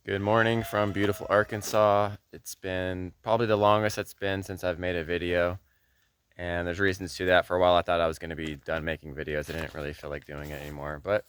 Good morning from beautiful Arkansas. It's been probably the longest it's been since I've made a video, and there's reasons to that. For a while, I thought I was going to be done making videos. I didn't really feel like doing it anymore, but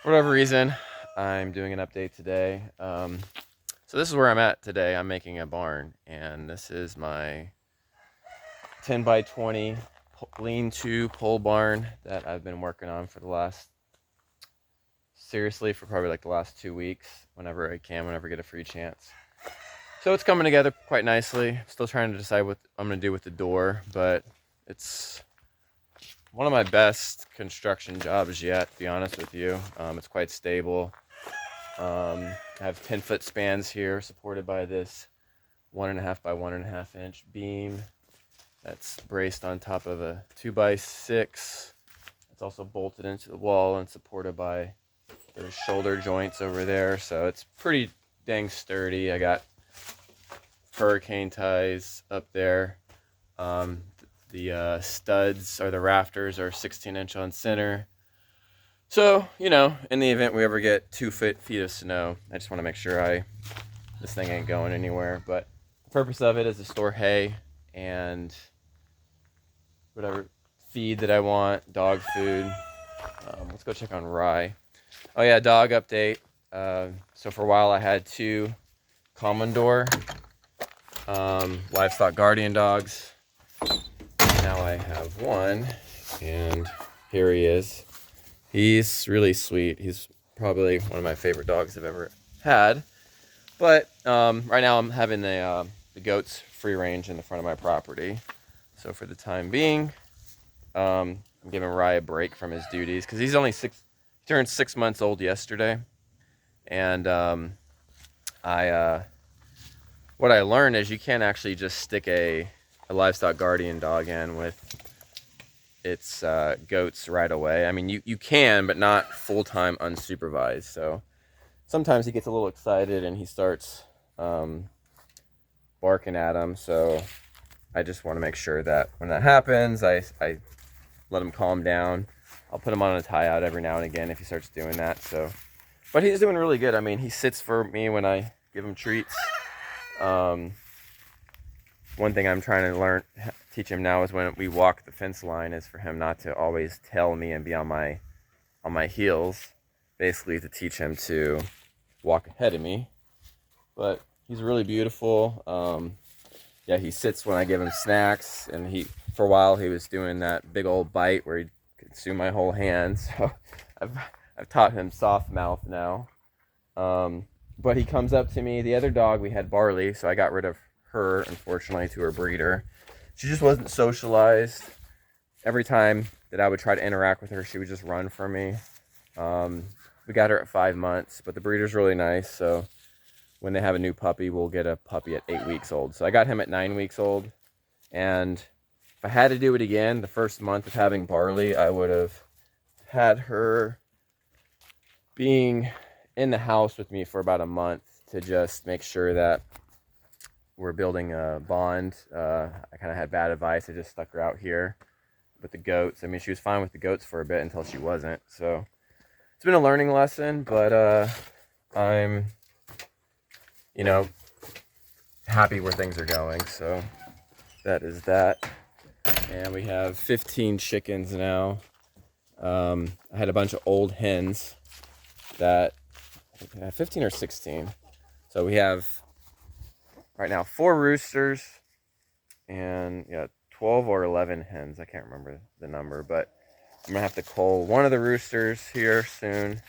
for whatever reason, I'm doing an update today. So this is where I'm at today. I'm making a barn, and this is my 10 by 20 lean-to pole barn that I've been working on for the last seriously for probably like the last 2 weeks, whenever I get a free chance. So it's coming together quite nicely. Still trying to decide what I'm going to do with the door, but it's one of my best construction jobs yet, to be honest with you. It's quite stable. I have 10-foot spans here supported by this 1.5 by 1.5 inch beam that's braced on top of a 2x6. It's also bolted into the wall and supported by those shoulder joints over there, so it's pretty dang sturdy. I got hurricane ties up there. The studs or the rafters are 16-inch on center. So, in the event we ever get 2 feet of snow, I just want to make sure this thing ain't going anywhere. But the purpose of it is to store hay and whatever feed that I want, dog food. Let's go check on Rye. Oh yeah, dog update. So for a while I had 2 Commodore Livestock Guardian dogs. Now I have 1, and here he is. He's really sweet. He's probably one of my favorite dogs I've ever had. But right now I'm having the goats free range in the front of my property. So for the time being, I'm giving Rye a break from his duties because he's only he turned 6 months old yesterday, and what I learned is you can't actually just stick a livestock guardian dog in with its goats right away. I mean, you can, but not full-time unsupervised. So sometimes he gets a little excited and he starts barking at them. So I just want to make sure that when that happens, I let him calm down. I'll put him on a tie out every now and again if he starts doing that. So, but he's doing really good. I mean, he sits for me when I give him treats. One thing I'm trying to teach him now is when we walk the fence line is for him not to always tail me and be on my heels. Basically to teach him to walk ahead of me. But he's really beautiful. Yeah, he sits when I give him snacks, and for a while he was doing that big old bite where he'd consume my whole hand. So I've taught him soft mouth now. But he comes up to me. The other dog, we had Barley, so I got rid of her, unfortunately, to her breeder. She just wasn't socialized. Every time that I would try to interact with her, she would just run from me. We got her at 5 months, but the breeder's really nice, so when they have a new puppy, we'll get a puppy at 8 weeks old. So I got him at 9 weeks old, and if I had to do it again, the first month of having Barley, I would have had her being in the house with me for about a month to just make sure that we're building a bond. I kind of had bad advice. I just stuck her out here with the goats. I mean, she was fine with the goats for a bit until she wasn't. So it's been a learning lesson, but I'm, happy where things are going. So that is that. And we have 15 chickens now. I had a bunch of old hens that, I think I have 15 or 16. So we have right now 4 roosters and 12 or 11 hens. I can't remember the number, but I'm gonna have to cull one of the roosters here soon,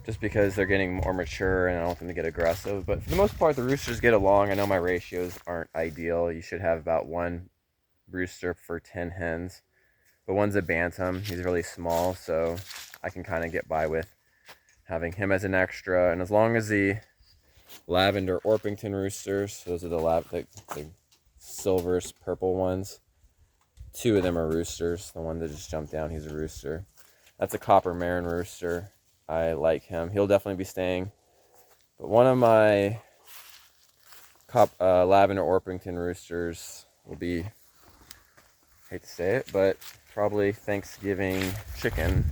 just because they're getting more mature and I don't want them to get aggressive. But for the most part, the roosters get along. I know my ratios aren't ideal. You should have about 1 rooster for 10 hens, but one's a bantam. He's really small, so I can kind of get by with having him as an extra. And as long as the lavender Orpington roosters, those are the silver purple ones, 2 of them are roosters. The one that just jumped down, he's a rooster. That's a copper Marin rooster. I like him. He'll definitely be staying. But one of my lavender Orpington roosters will be, hate to say it, but probably Thanksgiving chicken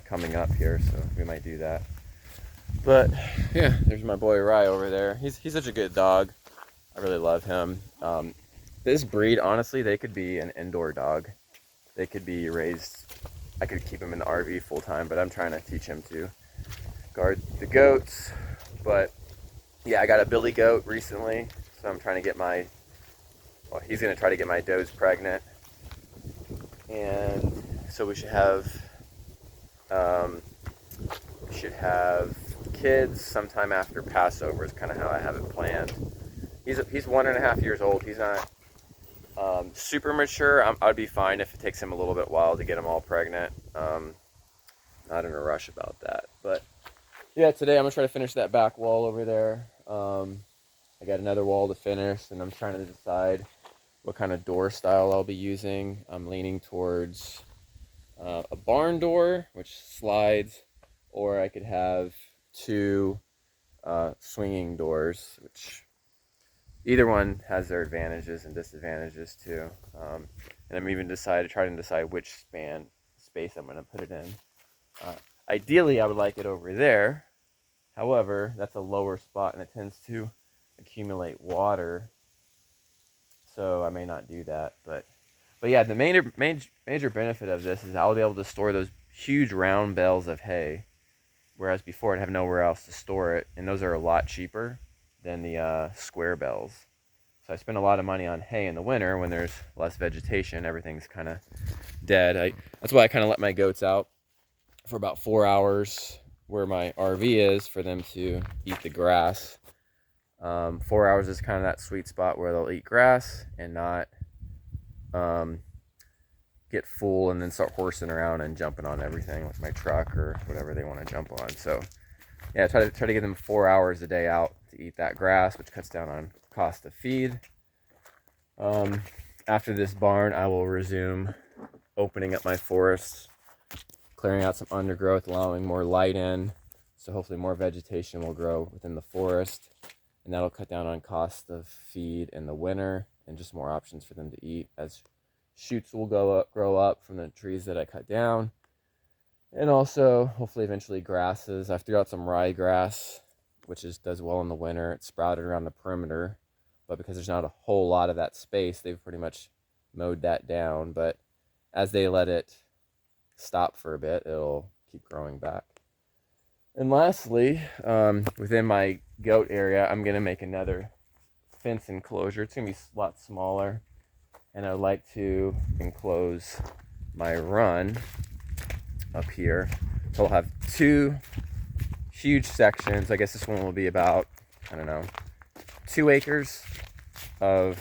coming up here, so we might do that. But yeah, there's my boy Rye over there. He's such a good dog. I really love him. This breed, honestly, they could be an indoor dog. They could be raised. I could keep him in the RV full time, but I'm trying to teach him to guard the goats. But yeah, I got a billy goat recently, so I'm trying to get my. Well, he's gonna try to get my does pregnant, and so we should have. We should have kids sometime after Passover. Is kind of how I have it planned. He's 1.5 years old. He's not super mature. I'd be fine if it takes him a little bit while to get them all pregnant. Not in a rush about that. But yeah, today I'm gonna try to finish that back wall over there. I got another wall to finish, and I'm trying to decide what kind of door style I'll be using. I'm leaning towards a barn door, which slides, or I could have two swinging doors, which either one has their advantages and disadvantages too. And I'm even trying to decide which space I'm going to put it in. Ideally, I would like it over there. However, that's a lower spot and it tends to accumulate water. So I may not do that. But yeah, the major benefit of this is I'll be able to store those huge round bales of hay. Whereas before I'd have nowhere else to store it. And those are a lot cheaper than the square bales. So I spend a lot of money on hay in the winter when there's less vegetation. Everything's kind of dead. That's why I kind of let my goats out for about 4 hours where my RV is for them to eat the grass. 4 hours is kind of that sweet spot where they'll eat grass and not get full and then start horsing around and jumping on everything with my truck or whatever they want to jump on. So yeah, try to give them 4 hours a day out to eat that grass, which cuts down on cost of feed. After this barn, I will resume opening up my forest, clearing out some undergrowth, allowing more light in, so hopefully more vegetation will grow within the forest, and that'll cut down on cost of feed in the winter and just more options for them to eat as shoots will grow up from the trees that I cut down. And also, hopefully, eventually grasses. I threw out some ryegrass, which does well in the winter. It's sprouted around the perimeter, but because there's not a whole lot of that space, they've pretty much mowed that down. But as they let it stop for a bit, it'll keep growing back. And lastly, within my goat area, I'm going to make another fence enclosure. It's going to be a lot smaller, and I'd like to enclose my run up here. So I'll have two huge sections. I guess this one will be about, 2 acres of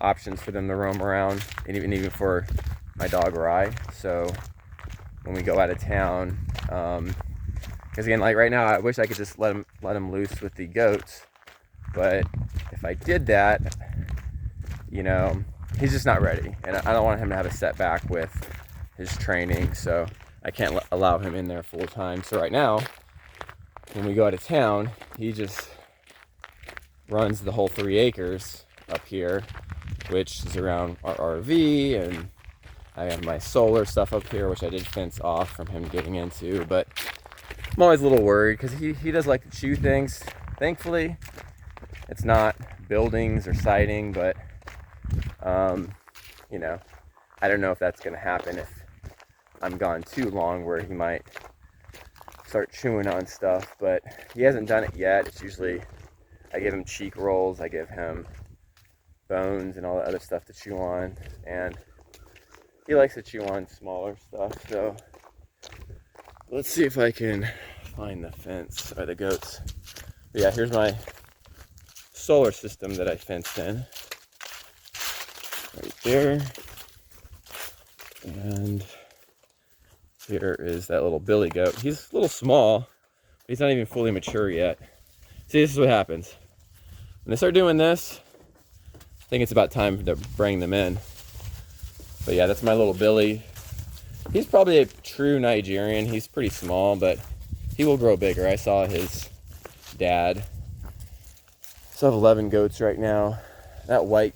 options for them to roam around, and even for my dog Rye. So when we go out of town, because again, like right now, I wish I could just let him loose with the goats, but if I did that, he's just not ready, and I don't want him to have a setback with his training, so I can't allow him in there full time. So right now, when we go out of town, he just runs the whole 3 acres up here, which is around our RV, and I have my solar stuff up here, which I did fence off from him getting into, but I'm always a little worried because he does like to chew things. Thankfully, it's not buildings or siding, but I don't know if that's going to happen if I'm gone too long, where he might start chewing on stuff, but he hasn't done it yet. It's usually I give him cheek rolls, I give him bones and all that other stuff to chew on, and he likes to chew on smaller stuff. So let's see if I can find the fence or the goats. But yeah, here's my solar system that I fenced in right there, and here is that little billy goat. He's a little small, but he's not even fully mature yet. See, this is what happens when they start doing this. I think it's about time to bring them in. But yeah, that's my little billy. He's probably a true Nigerian. He's pretty small, but he will grow bigger. I saw his dad. So I have 11 goats right now. That white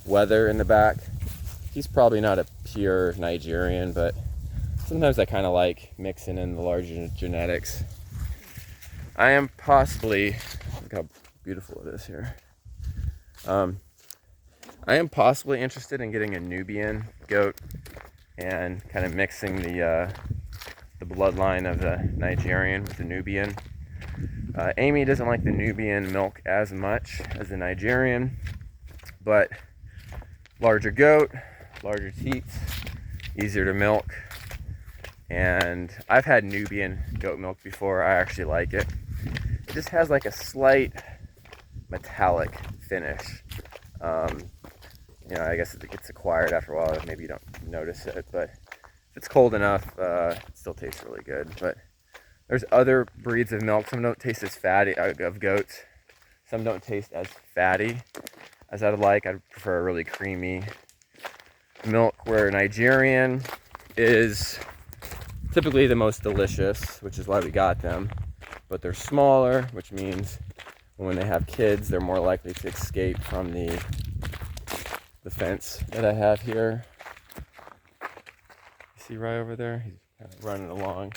Weather in the back, he's probably not a pure Nigerian, but sometimes I kind of like mixing in the larger genetics. I am possibly, look how beautiful it is here. I am possibly interested in getting a Nubian goat and kind of mixing the bloodline of the Nigerian with the Nubian. Amy doesn't like the Nubian milk as much as the Nigerian, but larger goat, larger teats, easier to milk. And I've had Nubian goat milk before. I actually like it. It just has like a slight metallic finish. You know, I guess it gets acquired after a while. Maybe you don't notice it, but if it's cold enough, it still tastes really good. But there's other breeds of milk. Some don't taste as fatty, of goats. Some don't taste as fatty as I'd like. I'd prefer a really creamy milk, where Nigerian is typically the most delicious, which is why we got them. But they're smaller, which means when they have kids, they're more likely to escape from the fence that I have here. You see right over there? He's kind of running along,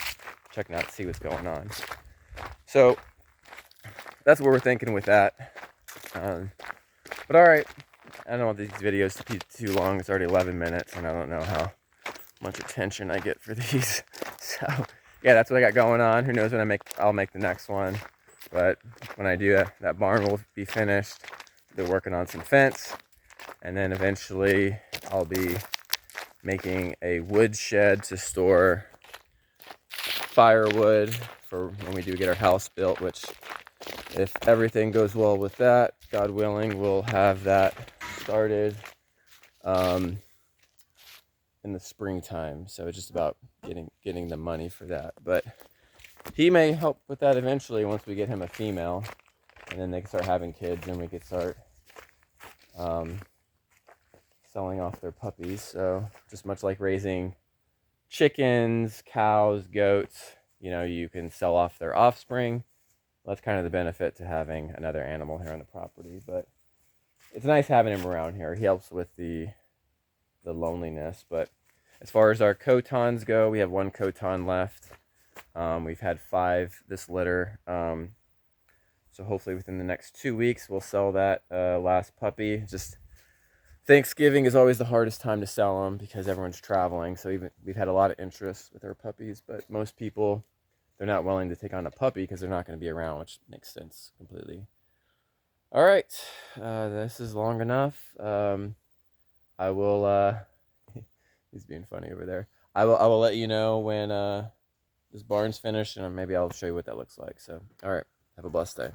checking out to see what's going on. So that's what we're thinking with that. But all right, I don't want these videos to be too long. It's already 11 minutes, and I don't know how much attention I get for these. So yeah, that's what I got going on. Who knows when I'll make the next one. But when I do, that barn will be finished. They're working on some fence, and then eventually I'll be making a wood shed to store firewood for when we do get our house built, which, if everything goes well with that, God willing, we'll have that started in the springtime. So it's just about getting the money for that. But he may help with that eventually once we get him a female, and then they can start having kids, and we can start selling off their puppies. So just much like raising chickens, cows, goats, you know, you can sell off their offspring. That's kind of the benefit to having another animal here on the property. But it's nice having him around here. He helps with the loneliness. But as far as our cotons go, we have one coton left. We've had 5 this litter. So hopefully within the next 2 weeks, we'll sell that last puppy. Just Thanksgiving is always the hardest time to sell them because everyone's traveling. So we've had a lot of interest with our puppies, but most people, they're not willing to take on a puppy because they're not going to be around, which makes sense completely. All right, this is long enough. I will. He's being funny over there. I will let you know when this barn's finished, and maybe I'll show you what that looks like. So, all right, have a blessed day.